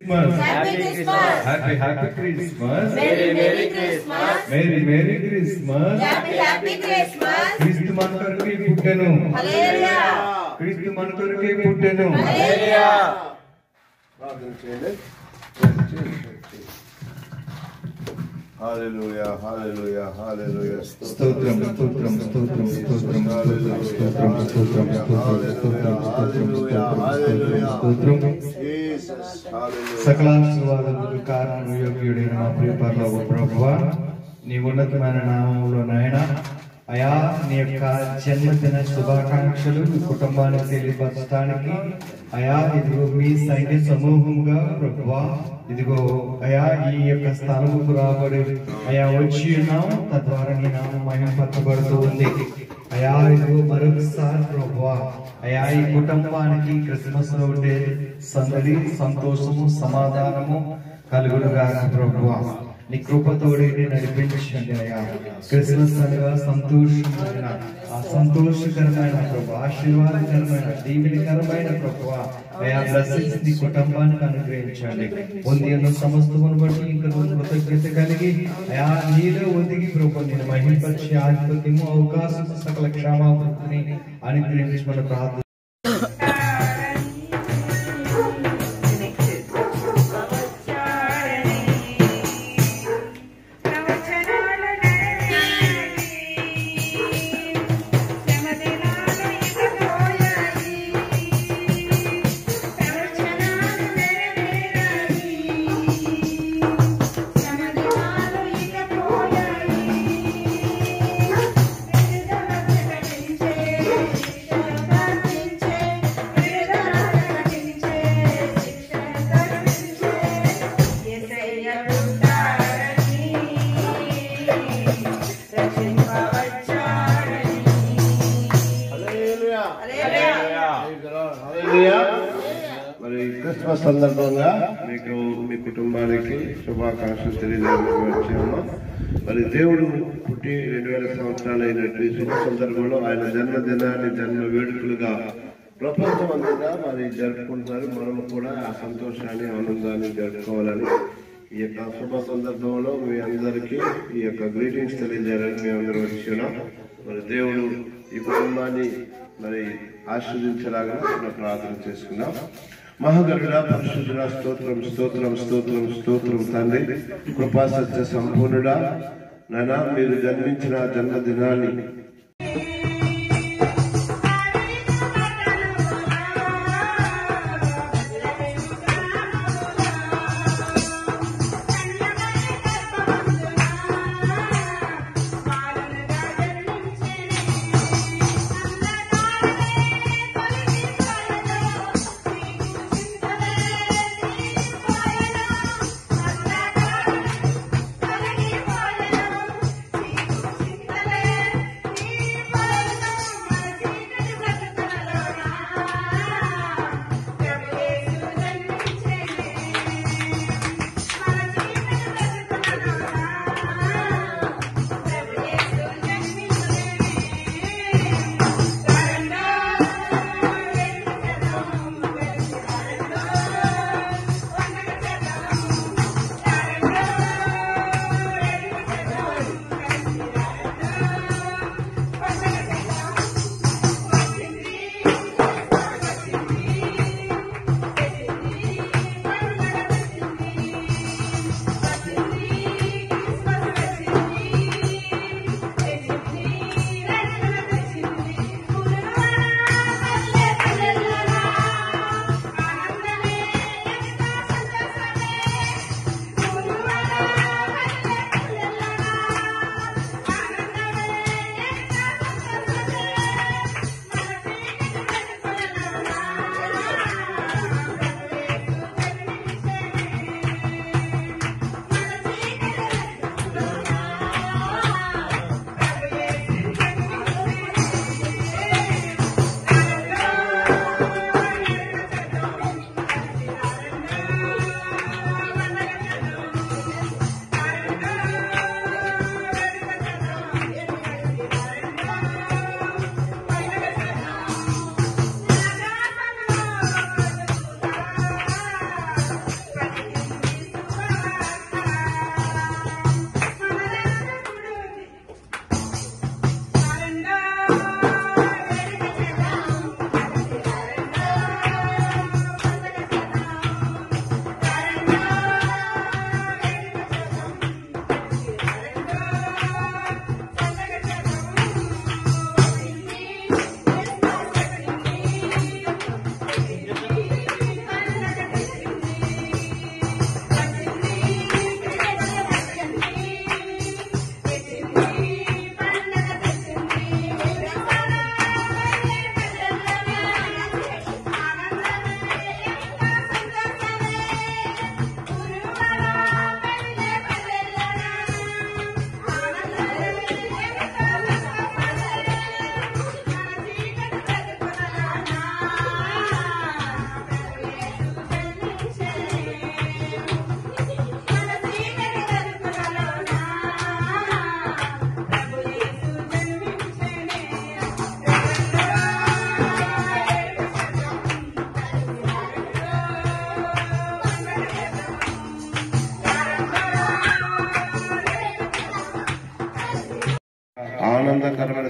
Happy Christmas. Happy Christmas. Merry Christmas. Merry Christmas. Happy Christmas. క్రీస్తు మన కొరకే పుట్టెను. హల్లెలూయా. క్రీస్తు మన కొరకే పుట్టెను. హల్లెలూయా. ప్రార్థన చేయండి. హల్లెలూయా హల్లెలూయా హల్లెలూయా. స్తోత్రం స్తోత్రం స్తోత్రం స్తోత్రం స్తోత్రం స్తోత్రం స్తోత్రం స్తోత్రం సకల ఆశీర్వాదాలకు కారణం యోగ్యుడైన మా ప్రియ పరలోక ప్రభువా, నీ ఉన్నతమైన నామములో నాయన అయా నీ యొక్క జన్మదిన శుభాకాంక్షలు మీ కుటుంబానికి తెలియపరచడానికి అయా ఇదిగో మీ సైన్య సమూహంగా ప్రభువా ఇదిగో అయా ఈ యొక్క స్థలముకు రాబడి అయా వచ్చి ఉన్నాము, తద్వారా నీ నామం మహిమపరచబడుతూ ఉంది. అయా ఇదిగో మరొకసారి ప్రభువా అయా ఈ కుటుంబానికి క్రిస్మస్ లో ఉండే సందడి సంతోషము సమాధానము కలుగునుగా ప్రభువా నీ కృపతోడి నడిపించండి అయ్యా. క్రిస్మస్ అనగా సంతోషమైన ఆ సంతోషకరమైన ప్రభు ఆశీర్వాదకరమైన దీవెనకరమైన ప్రభు అయా బ్లెస్సింగ్స్ నీ కుటుంబానికి అనుగ్రహించండి. పొందిన సమస్తమును బట్టి ఇంకా కృతజ్ఞత కలిగి అయా నీలో ఒదిగి ప్రభు నేను మహిమపరిచే ఆధిపత్యము అవకాశం సకల క్షమాపణని అనుగ్రహించమని ప్రార్థన. మరి క్రిస్మస్ సందర్భంగా మీకు మీ కుటుంబానికి శుభాకాంక్షలు తెలియజేయడానికి వచ్చాము. మరి దేవుడు పుట్టి 2000 సంవత్సరాలు అయినట్టు శుభ సందర్భంలో ఆయన జన్మదినాన్ని జన్మ వేడుకలుగా ప్రపంచం అంతటా మరి జరుపుకుంటారు. మనము కూడా ఆ సంతోషాన్ని ఆనందాన్ని జరుపుకోవాలని ఈ యొక్క శుభ సందర్భంలో మీ అందరికీ ఈ యొక్క గ్రీటింగ్స్ తెలియజేయాలని మేము అందరూ వచ్చున్నాం. మరి దేవుడు ఈ కుటుంబాన్ని మరి ఆశీర్వదించలాగా మనం ప్రార్థన చేసుకున్నాం. మహాగరుడ పరిశుద్ధుడ స్తోత్రం స్తోత్రం స్తోత్రం స్తోత్రం తండ్రి కృపా సత్య సంపూర్ణుడా నాయనా మీరు జన్మించిన జన్మదినాన్ని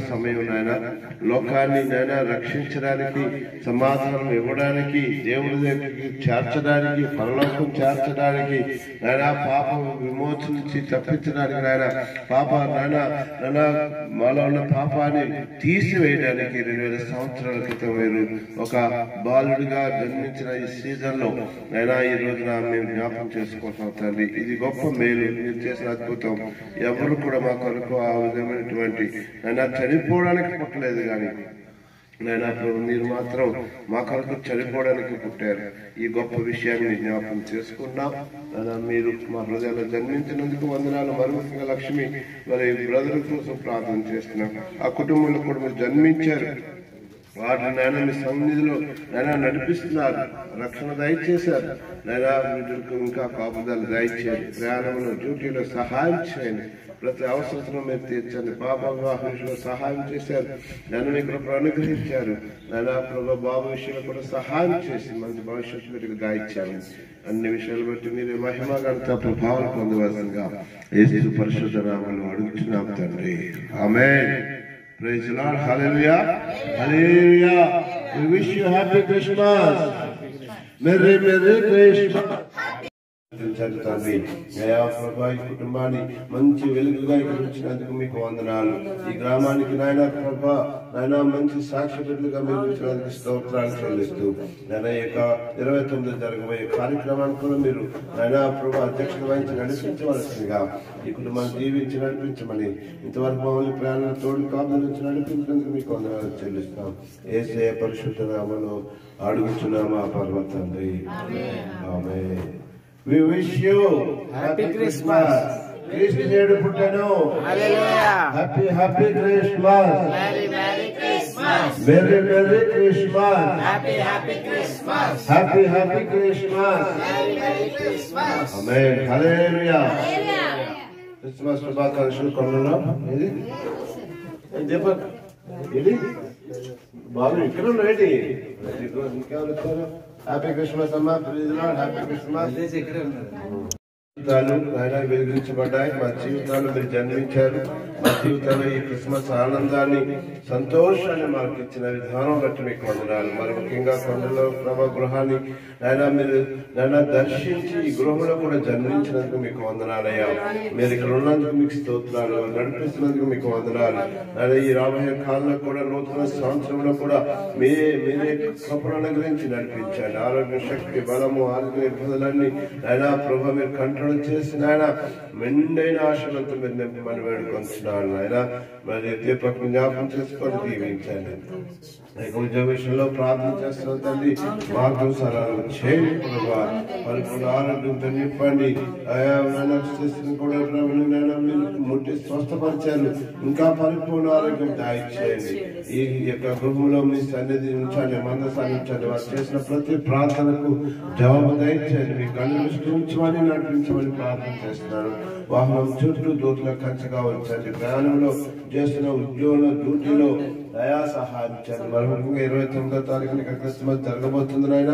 సమయం నాయన. లోకాన్ని నాయన రక్షించడానికి, సమాధానం ఇవ్వడానికి, దేవుడి దగ్గరికి చేర్చడానికి, పరలోకం చేర్చడానికి నాయన, పాపం విమోచన నుంచి తప్పించడానికి నాయన, నాయన మాలో ఉన్న పాపాన్ని తీసివేయడానికి 2000 సంవత్సరాల క్రితం మీరు ఒక బాలుడిగా జన్మించిన ఈ సీజన్ లో నైనా ఈ రోజున మేము జ్ఞాపకం చేసుకుంటాం తండ్రి. ఇది గొప్ప మేలు, మీరు చేసిన అద్భుతం. ఎవరు కూడా మా కొరకు ఆ విధమైనటువంటి నైనా చనిపోవడానికి పుట్టలేదు కానీ నైనా ప్రభు మీరు మాత్రం మా కొరకు చనిపోవడానికి పుట్టారు. ఈ గొప్ప విషయాన్ని జ్ఞాపకం చేసుకున్నాం. మీరు మా హృదయాల్లో జన్మించినందుకు వందనాలు. మరొక లక్ష్మి మరి బ్రదర్ కోసం ప్రార్థన చేస్తున్నాం. ఆ కుటుంబంలో కూడా మీరు జన్మించారు, వారిని నాయన మీ సన్నిధిలో నైనా నడిపిస్తున్నారు, రక్షణ దయచేశారు నైనా. వీటికి ఇంకా కాపుదలు దయచేయండి, ప్రయాణంలో డ్యూటీలో సహాయం చేయండి, ప్రతి అవసరతను మీరు తీర్చండి. పాప వివాహంలో సహాయం చేశారు, నన్ను మీ కృప అనుగ్రహించారు నైనా. ప్రభు బాబు విషయంలో కూడా సహాయం చేసి మంచి భవిష్యత్తు మీరు దయచేయాలి. అన్ని విషయాలు బట్టి మీరు మహిమ ఘనత ప్రభావం పొందవలసిందిగా యేసు పరిశుద్ధ నామములో అడుగుతున్నాం తండ్రి. ఆమేన్. Praise the Lord. Hallelujah. Hallelujah. We wish you happy Christmas. Merry Christmas. తండ్రి ఈ కుటుంబాన్ని మంచి వెలుగుగా ఇచ్చినందుకు మీకు వందనాలు. ఈ గ్రామానికి నాయన ప్రభా నాయన మంచి సాక్షి బిడ్డలుగా మీరు ఇచ్చినందుకు స్తోత్రాలు చెల్లిస్తూ నాయన యొక్క 29 జరగబోయే కార్యక్రమాన్ని కూడా మీరు నాయన ప్రభా అధ్యక్షత వహించి నడిపించవలసిందిగా ఈ కుటుంబాన్ని దీవించి నడిపించమని, ఇంతవరకు మమ్మల్ని ప్రయాణాలు తోడు కాపుదల నుంచి నడిపించినందుకు మీకు వందనాలు చెల్లిస్తాం. యేసయ్య పరిశుద్ధ నామములో అడుగుచున్నాము ఆ పర్వతండి. ఆమేన్. We wish you happy Christmas. Kristu నేడు పుట్టెను. Hallelujah. Happy Christmas. Merry Christmas. Merry Christmas. Happy Christmas. Happy Christmas. Merry Christmas. Amen. Hallelujah. Christmas శుభాకాంక్షలు కొన్నాను. ఇది దీపక్ ఇది బాబు ఇక్కడ ఉన్నాడు. ఇంకెవరు వచ్చారు? హ్యాపీ క్రిస్మస్ అమ్మా. Please lord. Happy Christmas. జీవితాలు ఆయన వెలిగించబడ్డాయి. మా జీవితాలు మీరు జన్మించారు. మా జీవితంలో ఈ క్రిస్మస్ ఆనందాన్ని, సంతోషాన్ని మాకు ఇచ్చిన విధానం బట్టి మీకు వందనాలు. మరి ముఖ్యంగా కొండలో ప్రభా గృహాన్ని ఆయన మీరు నన్ను దర్శించి ఈ గృహంలో కూడా జన్మించినందుకు మీకు వందనాలయ్యా. మీరు ఇక్కడ ఉన్నందుకు మీకు స్తోత్రాలు, నడిపిస్తున్నందుకు మీకు వందనాలు. ఆయన ఈ రాబోయే కాలంలో కూడా నూతన సంవత్సరంలో కూడా మీరే కృపను అనుగ్రహించి నడిపించండి. ఆరోగ్య శక్తి, బలము, ఆరోగ్య ఇబ్బందులన్నీ ఆయన ప్రభా మీరు కంట్రోల్ చేసిన ఆయన మెండైన ఆశలంతా మీరు నింపమని వేడుకొంటున్నాను ఆయన. మరి దీపక్ జ్ఞాపకం చేసుకొని దీవించండి. ఉద్యోగ విషయంలో ప్రార్థన చేస్తున్న తండ్రి మార్గం సరళం చేయండి ప్రభా. పరిపూర్ణ ఆరోగ్యంతో నింపండి. ఆయా కూడా ముట్టి స్వస్థపరిచారు, ఇంకా పరిపూర్ణ ఆరోగ్యం దయచేయండి. ఈ యొక్క గృహంలో మీ సన్నిధి ఉంచండి, మందసాన్ని ఉంచండి. వారు చేసిన ప్రతి ప్రార్థనకు జవాబు దయచేయండి. మీ కళ్ళు ఉంచమని నడిపించమని ప్రార్థన చేస్తున్నాను. వాహనం చుట్టూ దూతల కంచగా ఉంచండి. ప్రయాణంలో చేస్తున్న ఉద్యోగంలో డ్యూటీలో దయా సహాయం చేయండి. మరి ముఖ్యంగా 29వ తారీఖున క్రిస్మస్ జరగబోతుంది నాయన.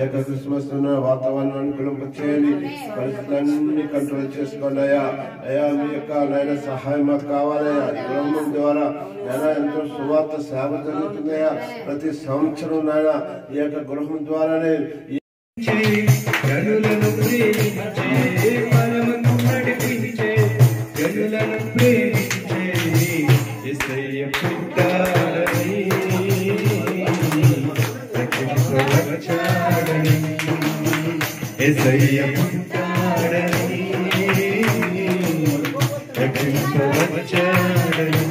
ఏక క్రిస్మస్ వాతావరణం అనుకూలం చేయండి. పరిస్థితులన్నీ కంట్రోల్ చేసుకోండి అయ్యా. మీ యొక్క నాయన సహాయం మాకు కావాలయ్యా. ఈ గృహం ద్వారా నాయన ఎంతో సువార్త సేవ జరుగుతుందయ్యా. ప్రతి సంవత్సరం నాయన ఈ యొక్క గృహం ద్వారానే గనులను ప్రేమించే మనమును నడిపించే గనులను ప్రేమించే యేసయ్య పుట్టాడని రక్షించవచ్చాడని యేసయ్య పుట్టాడని రక్షించవచ్చాడని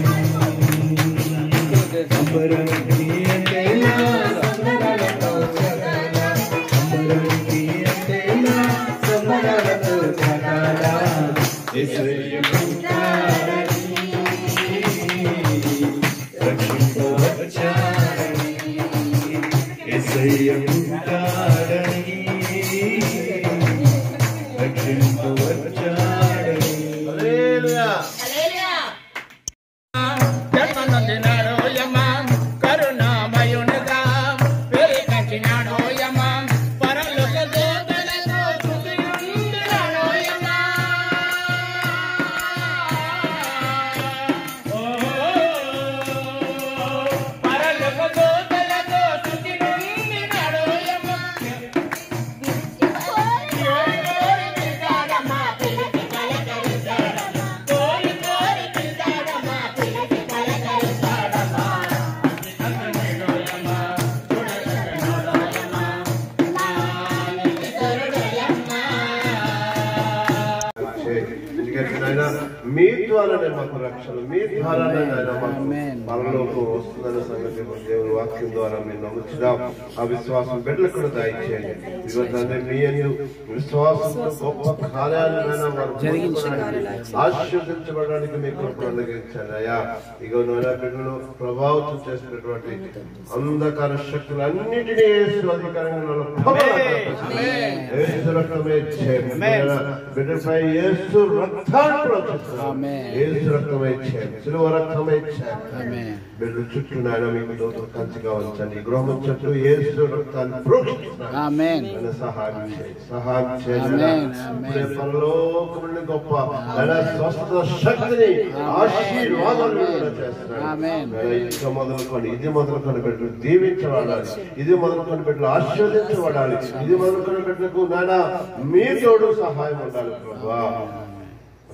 అంబరానికి అందేలా సంబరాలతో సకల అంబరానికి అందేలా సంబరాలతో సకల యేసయ్య పుట్టాడని రక్షించవచ్చాడని యేసయ్య పుట్టాడని రక్షించవచ్చాడని. హల్లెలూయా. మాకు రక్షణ మీ ద్వారానే నాయన మాకు పరలోకం వస్తుందన్న సంగతి దేవుని వాక్యం ద్వారా మీరు నమ్ముచున్నాం. ఆ విశ్వాసం బిడ్డలకు కూడా దయచేయండి. ఇవన్నీ మీ విశ్వాసంతో గొప్ప కార్యాలైనా వారు ఆశీర్వదించబడడానికి మీ కృపను అనుగ్రహించండి అయ్యా. ఇక బిడ్డలు ప్రభావితం చేసినటువంటి అంధకార శక్తులన్నిటినీ యేసు అధికారంగా బిడ్డపై యేసు రక్తాన్ని యేసు రక్తమై సిలువ రక్తమై బిడ్డలు చుట్టూ నాయన మీకు దూతలు కంచిగా ఉంచండి. గృహం చుట్టూ యేసు రక్తాన్ని సహాయం చేయండి. పరలోకముని గొప్ప స్వస్థ శక్తిని ఆశీర్వాదాలు చేస్తున్నాడు. ఇంకా మొదలుకొని ఇది మొదలుకొని బిడ్డలు దీవించబడాలి, ఇది మొదలుకొని బిడ్డలు ఆశీర్వదించబడాలి, ఇది మొదలుకొని బిడ్డలకు నాయన మీ తోడు సహాయం ఉండాలి ప్రభా.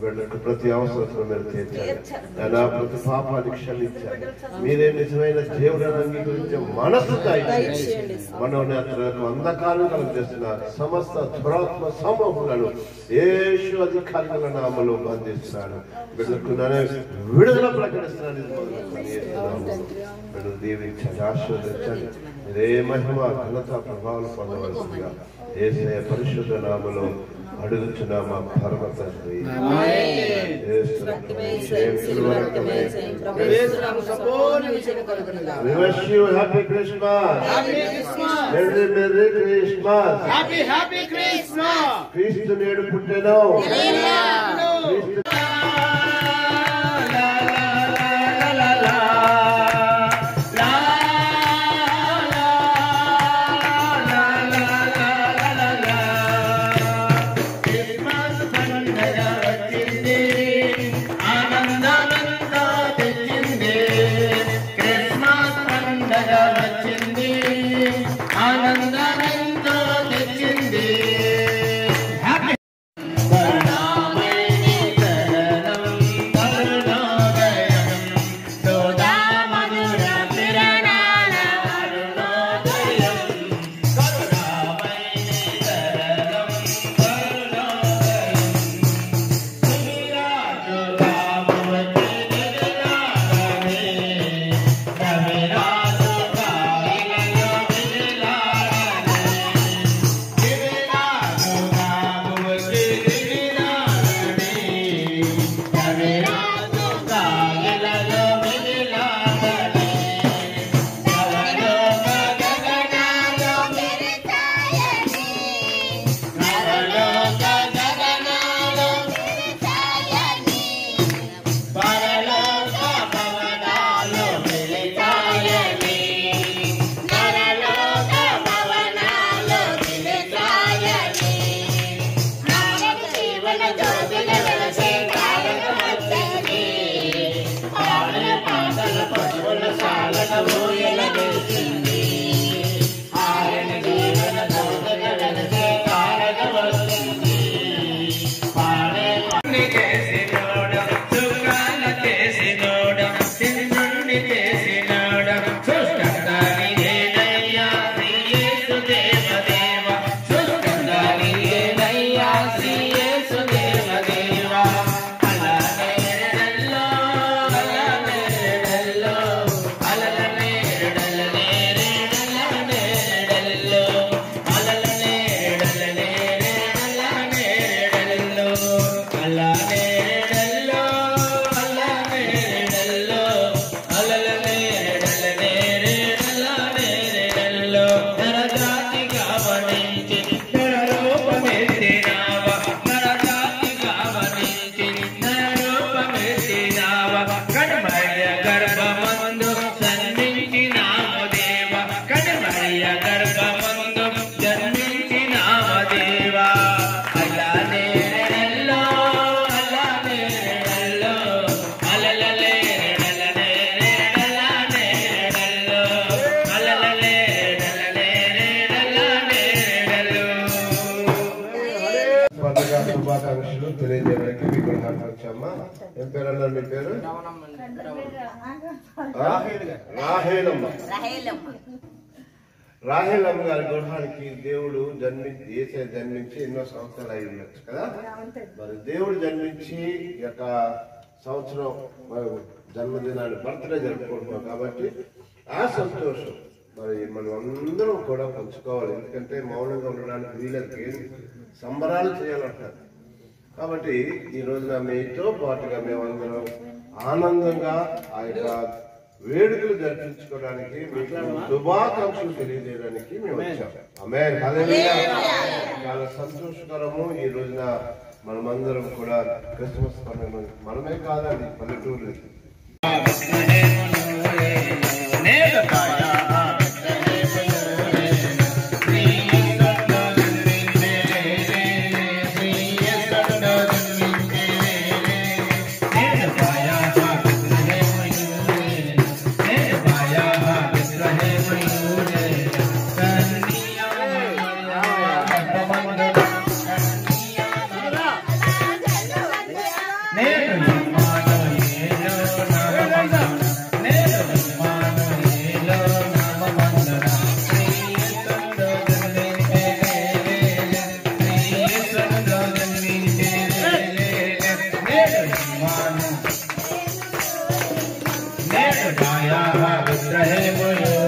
బిడ్డలకు ప్రతి అవసరం మీరు తీర్చాలి నాయన, ప్రతి పాపాన్ని క్షమించాలి. మీరే నిజమైన దేవుడిని అంగీకరించే మనసు దయచేయండి. మనోనేతలకు అంధకారం కలుగజేస్తున్న సమస్త దురాత్మ సమూహాలను యేసు అధికారుల నామములో బంధిస్తున్నాడు. బిడ్డలకు విడుదల ప్రకటిస్తున్నాడు. బిడ్డలు దీవించండి, ఆశీర్వదించండి. ఇదే మహిమ ఘనత ప్రభావాలు పొందవలసిందిగా యేసయ్య పరిశుద్ధ నామములో అడుగుచున్నామా పరమ తండ్రి. Happy Christmas. క్రీస్తు నేడు పుట్టెను. శుభాకాంక్షలు తెలియజేయడానికి మీకు వచ్చామ్మా. ఏం పేరు అన్నారు మీ పేరు? రాహేలమ్మ గారి గృహానికి దేవుడు జన్మించి ఎన్నో సంవత్సరాలు అయి ఉండొచ్చు కదా. మరి దేవుడు జన్మించి యొక్క సంవత్సరం జన్మదినాన్ని బర్త్డే జరుపుకుంటున్నాం కాబట్టి ఆ సంతోషం మరి మనం అందరం కూడా పంచుకోవాలి. ఎందుకంటే మౌనంగా ఉండడానికి వీళ్ళకి సంబరాలు చేయాలంటారు. కాబట్టి ఈ రోజున మీతో పాటుగా మేమందరం ఆనందంగా ఆ యొక్క వేడుకలు జరిపించుకోవడానికి మీకు శుభాకాంక్షలు తెలియజేయడానికి మేము వచ్చాం. ఆమేన్, హల్లెలూయా. చాలా సంతోషకరము. ఈ రోజున మనమందరం కూడా క్రిస్మస్ పండుగ మనమే కాదండి, పల్లెటూరు Jaya Vigrahe